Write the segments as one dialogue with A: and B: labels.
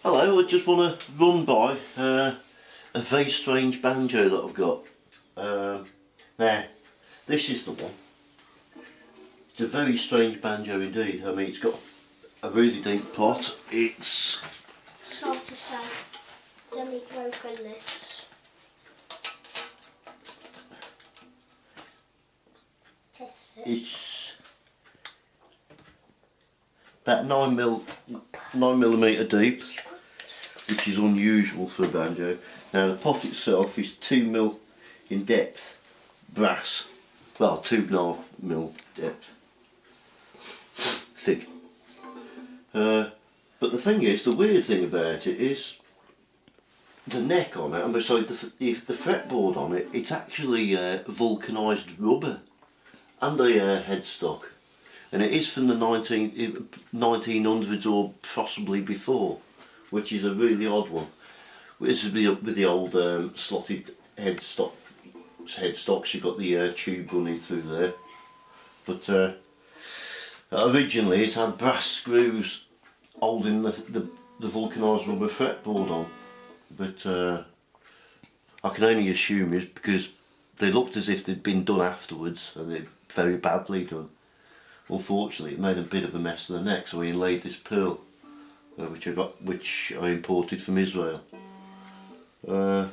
A: Hello, I just want to run by a very strange banjo that I've got. Now, this is the one. It's a very strange banjo indeed. I mean, it's got a really deep pot. It's
B: hard to say. Demi-broken this. Test it.
A: It's about 9mm deep, which is unusual for a banjo. Now the pot itself is 2mm in depth, brass. Well, 2.5mm depth, thick. But the thing is, the weird thing about it is the neck on it. I'm sorry, the fretboard on it. It's actually vulcanised rubber and a headstock, and it is from the 1900s or possibly before, which is a really odd one. This is with the old slotted headstocks. You've got the tube running through there, but originally it had brass screws holding the vulcanised rubber fretboard on, but I can only assume it's because they looked as if they'd been done afterwards, and they're very badly done. Unfortunately, it made a bit of a mess of the neck, so I inlaid this pearl, which I imported from Israel. I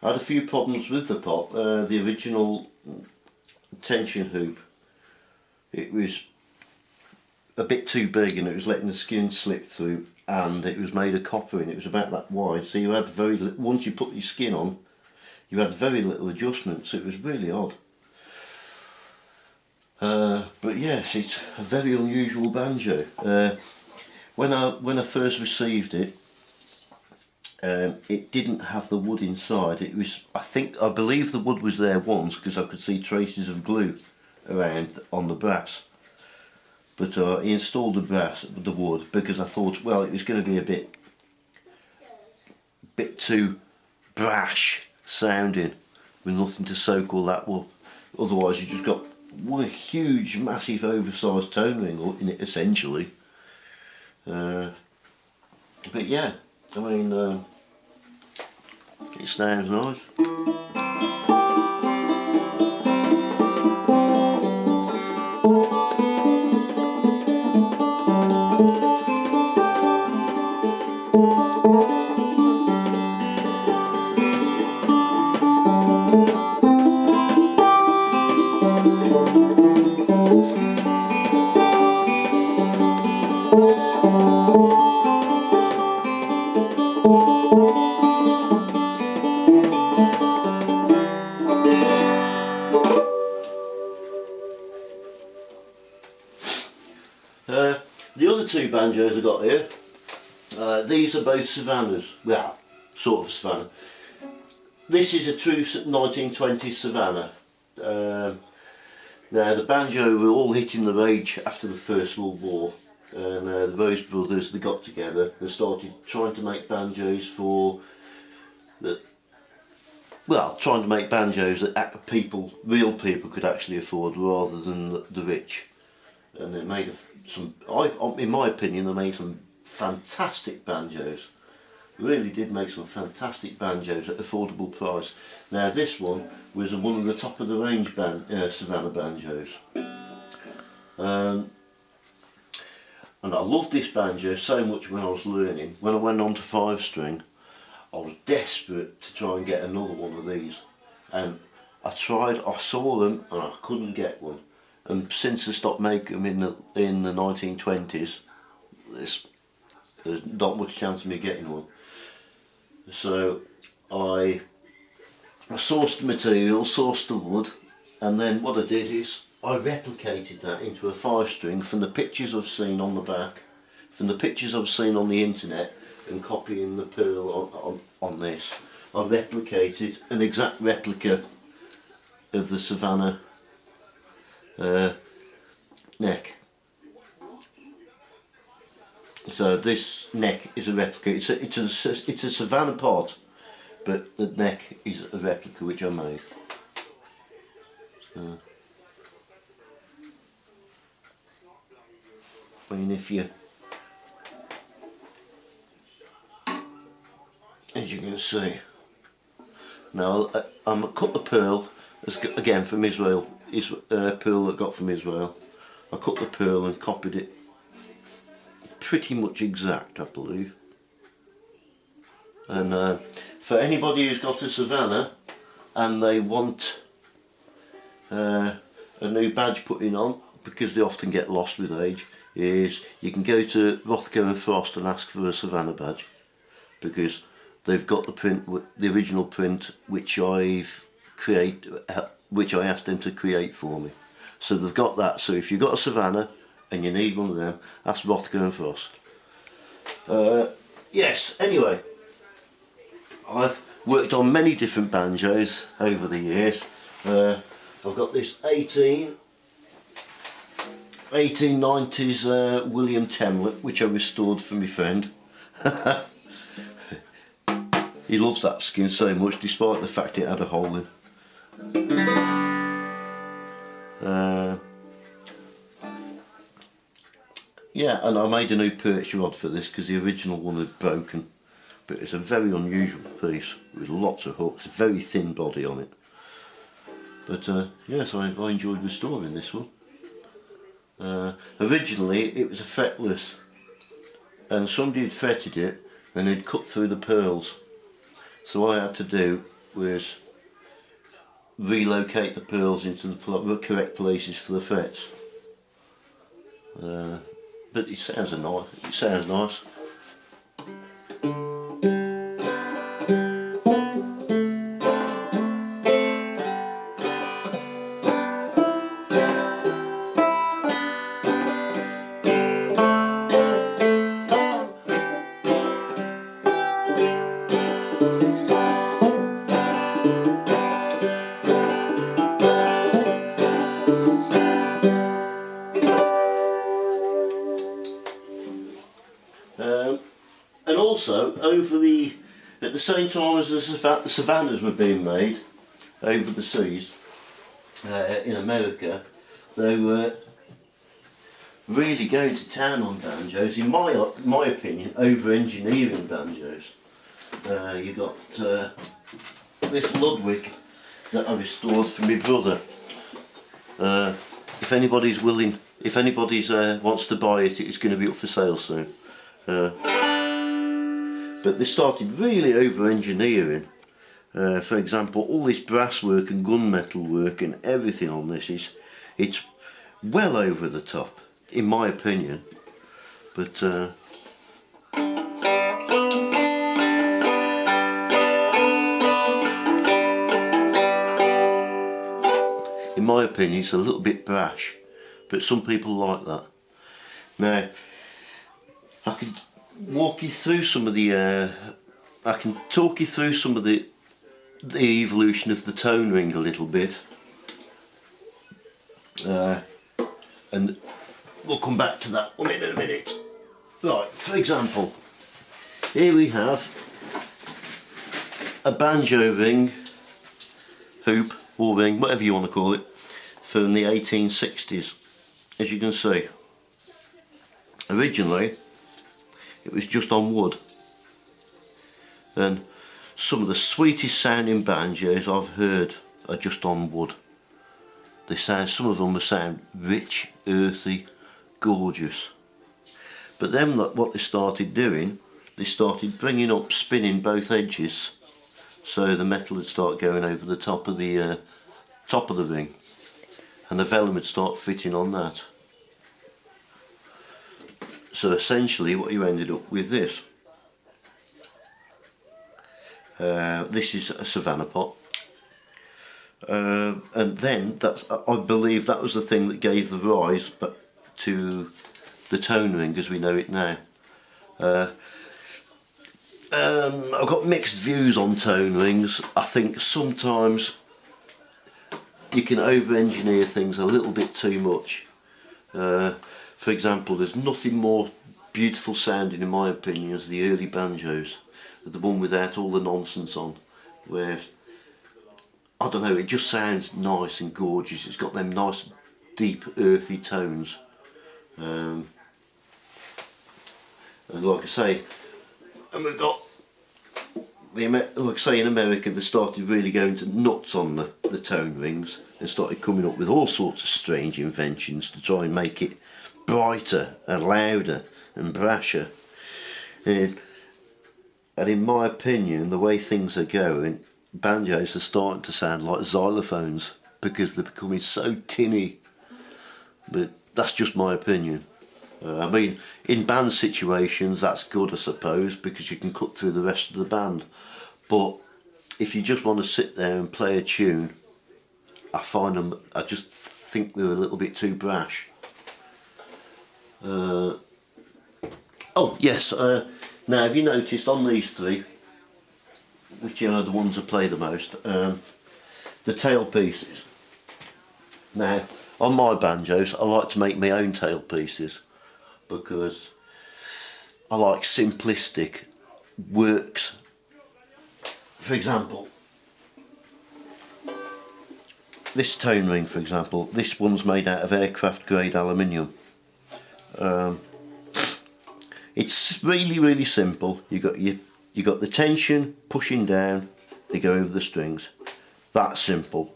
A: had a few problems with the pot. The original tension hoop, it was a bit too big and it was letting the skin slip through, and it was made of copper and it was about that wide, so you had once you put your skin on, you had very little adjustment, so it was really odd. But yes, it's a very unusual banjo. When I first received it, it didn't have the wood inside. It was, I believe the wood was there once because I could see traces of glue around on the brass. But I installed the wood, because I thought, well, it was going to be a bit too brash sounding with nothing to soak all that up. Otherwise, you just got one huge, massive, oversized tone ring in it, essentially. But yeah, I mean, it sounds nice. The other two banjos I got here, these are both Savannahs. Well, sort of Savannah. This is a true 1920s Savannah. Now the banjo were all hitting the rage after the First World War, and the Rose brothers, they got together and started trying to make banjos trying to make banjos that real people could actually afford, rather than the rich. And they made in my opinion, they made some fantastic banjos. Really did make some fantastic banjos at affordable price. Now this one was one of the top of the range Savannah banjos. And I loved this banjo so much when I was learning. When I went on to 5-string, I was desperate to try and get another one of these. And I saw them and I couldn't get one. And since they stopped making them in the 1920s, there's not much chance of me getting one. So I sourced the material, sourced the wood, and then what I did is I replicated that into a 5-string from the pictures I've seen on the back, from the pictures I've seen on the internet, and copying the pearl on this. I replicated an exact replica of the Savannah neck. So this neck is a replica. It's a Savannah pot, but the neck is a replica which I made. So, I mean, if you as you can see. Now I'm cut the pearl again from Israel. Is pearl that I got from Israel. I cut the pearl and copied it pretty much exact, I believe. And for anybody who's got a Savannah and they want a new badge putting on, because they often get lost with age, is you can go to Rothko and Frost and ask for a Savannah badge, because they've got the print, the original print, which I asked them to create for me. So they've got that. So if you've got a Savannah and you need one of them, ask Rothko and Frost. Yes. Anyway, I've worked on many different banjos over the years. I've got this 1890s William Temlet, which I restored for my friend. He loves that skin so much, despite the fact it had a hole in. Yeah, and I made a new perch rod for this because the original one had broken. But it's a very unusual piece with lots of hooks, very thin body on it. But yes, I enjoyed restoring this one. Originally it was a fretless, and somebody had fretted it and had cut through the pearls. So what I had to do was relocate the pearls into the correct places for the frets. But it sounds nice. It sounds nice. And also, at the same time as the Savannahs were being made over the seas in America, they were really going to town on banjos. In my opinion, over-engineering banjos. You got this Ludwig that I restored for my brother. If anybody's wants to buy it, it's going to be up for sale soon. But they started really over-engineering. For example, all this brass work and gunmetal work and everything on this it's well over the top, in my opinion. But in my opinion, it's a little bit brash, but some people like that. Now, I could walk you through some of the I can talk you through some of the evolution of the tone ring a little bit, and we'll come back to that one in a minute. Right, for example, here we have a banjo ring, hoop or ring, whatever you want to call it, from the 1860s. As you can see, originally it was just on wood, and some of the sweetest sounding banjos I've heard are just on wood. They sound, some of them sound rich, earthy, gorgeous. But then what they started doing, they started bringing up, spinning both edges, so the metal would start going over the top of the ring, and the vellum would start fitting on that. So essentially what you ended up with this. This is a Savannah pot. And then I believe that was the thing that gave the rise to the tone ring as we know it now. I've got mixed views on tone rings. I think sometimes you can over-engineer things a little bit too much. For example, there's nothing more beautiful sounding in my opinion as the early banjos, the one without all the nonsense on, where, I don't know, it just sounds nice and gorgeous. It's got them nice deep earthy tones, and like I say, and we've got like say in America, they started really going to nuts on the tone rings and started coming up with all sorts of strange inventions to try and make it brighter and louder and brasher. And in my opinion, the way things are going, banjos are starting to sound like xylophones because they're becoming so tinny. But that's just my opinion. I mean, in band situations, that's good, I suppose, because you can cut through the rest of the band. But if you just want to sit there and play a tune, I just think they're a little bit too brash. Oh yes, now have you noticed on these three, which are the ones I play the most, the tail pieces. Now, on my banjos, I like to make my own tail pieces because I like simplistic works. For example, this tone ring, for example, this one's made out of aircraft grade aluminium. It's really simple. You got the tension pushing down, they go over the strings. That's simple.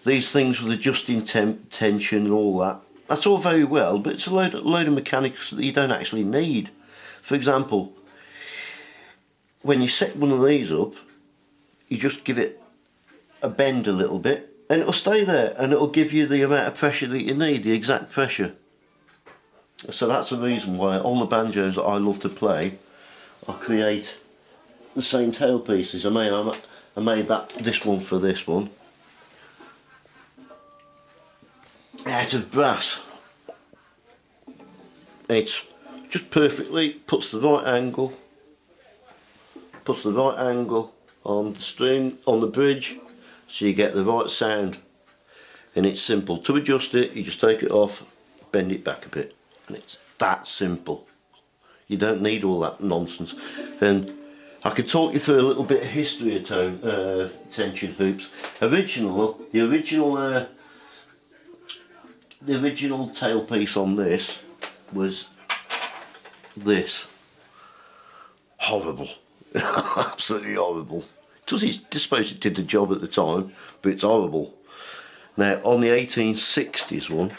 A: These things with adjusting tension and all that, that's all very well, but it's a load of mechanics that you don't actually need. For example, when you set one of these up, you just give it a bend a little bit and it'll stay there and it'll give you the amount of pressure that you need, the exact pressure. So that's the reason why all the banjos that I love to play, I create the same tail pieces. I made this one for this one out of brass. It's just perfectly puts the right angle on the string, on the bridge, so you get the right sound. And it's simple to adjust it. You just take it off, bend it back a bit, and it's that simple. You don't need all that nonsense. And I could talk you through a little bit of history of tension hoops. The original tailpiece on this was this. Horrible. Absolutely horrible. I suppose it did the job at the time, but it's horrible. Now on the 1860s one,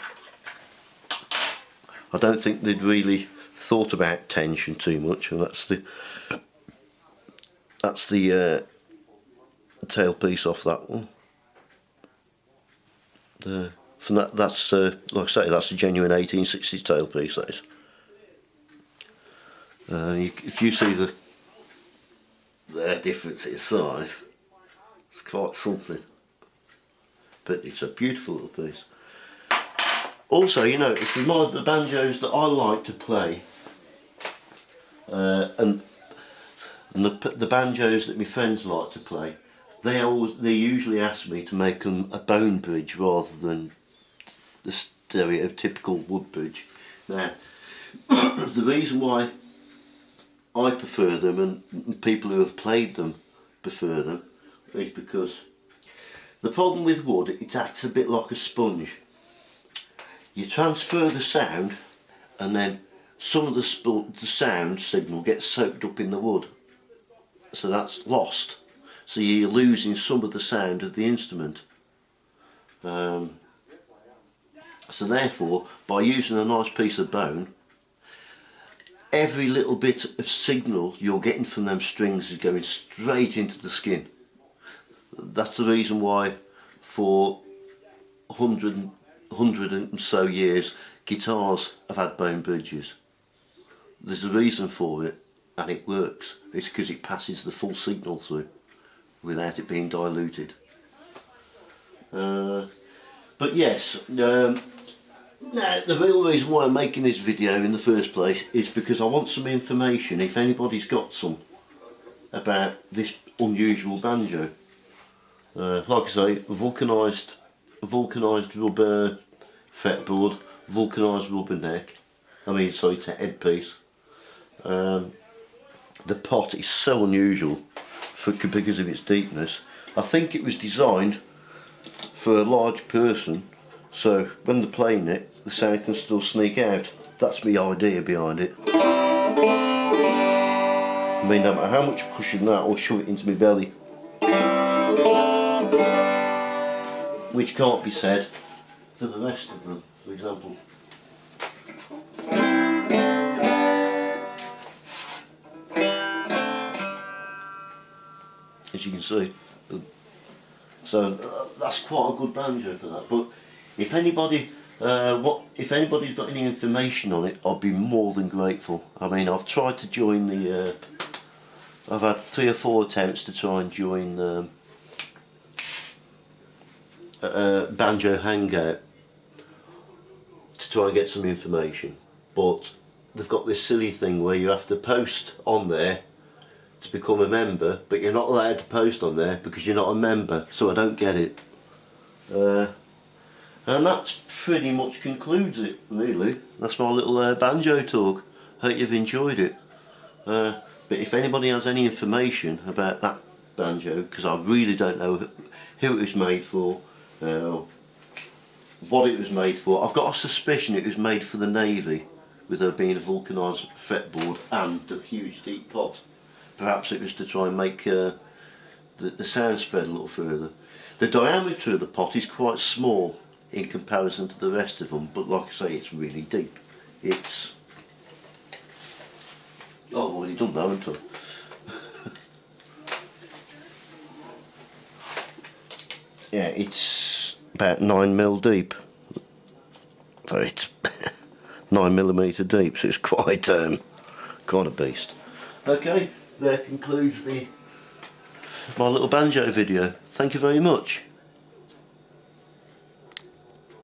A: I don't think they'd really thought about tension too much, and that's the tailpiece off that one. That's like I say, that's a genuine 1860s tailpiece. That is. If you see the difference in size, it's quite something. But it's a beautiful little piece. Also, you know, it's the banjos that I like to play, and the banjos that my friends like to play, they usually ask me to make them a bone bridge rather than the stereotypical wood bridge. Now, the reason why I prefer them and people who have played them prefer them is because the problem with wood, it acts a bit like a sponge. You transfer the sound and then some of the sound signal gets soaked up in the wood, so that's lost, so you're losing some of the sound of the instrument. So therefore, by using a nice piece of bone, every little bit of signal you're getting from them strings is going straight into the skin. That's the reason why for 100 and so years guitars have had bone bridges. There's a reason for it, and it works. It's because it passes the full signal through without it being diluted. But yes, now the real reason why I'm making this video in the first place is because I want some information, if anybody's got some, about this unusual banjo. Like I say, vulcanised rubber fretboard, vulcanised rubber neck. It's a headpiece. The pot is so unusual because of its deepness. I think it was designed for a large person, so when they're playing it, the sound can still sneak out. That's my idea behind it. I mean, no matter how much pushing that or shove it into my belly, which can't be said for the rest of them. For example, as you can see. So that's quite a good banjo for that. But if anybody, if anybody's got any information on it, I'd be more than grateful. I mean, I've tried to join the. I've had 3 or 4 attempts to try and join Banjo Hangout to try and get some information, but they've got this silly thing where you have to post on there to become a member, but you're not allowed to post on there because you're not a member, so I don't get it. And that pretty much concludes it, really. That's my little banjo talk. Hope you've enjoyed it. But if anybody has any information about that banjo, because I really don't know who it was made for, what it was made for. I've got a suspicion it was made for the Navy, with there being a vulcanised fretboard and the huge deep pot. Perhaps it was to try and make the sound spread a little further. The diameter of the pot is quite small in comparison to the rest of them, but like I say, it's really deep. It's... Oh, I've already done that, haven't I? Yeah, it's about 9mm deep. So it's 9mm deep, so it's quite kind of beast. Okay, there concludes my little banjo video. Thank you very much.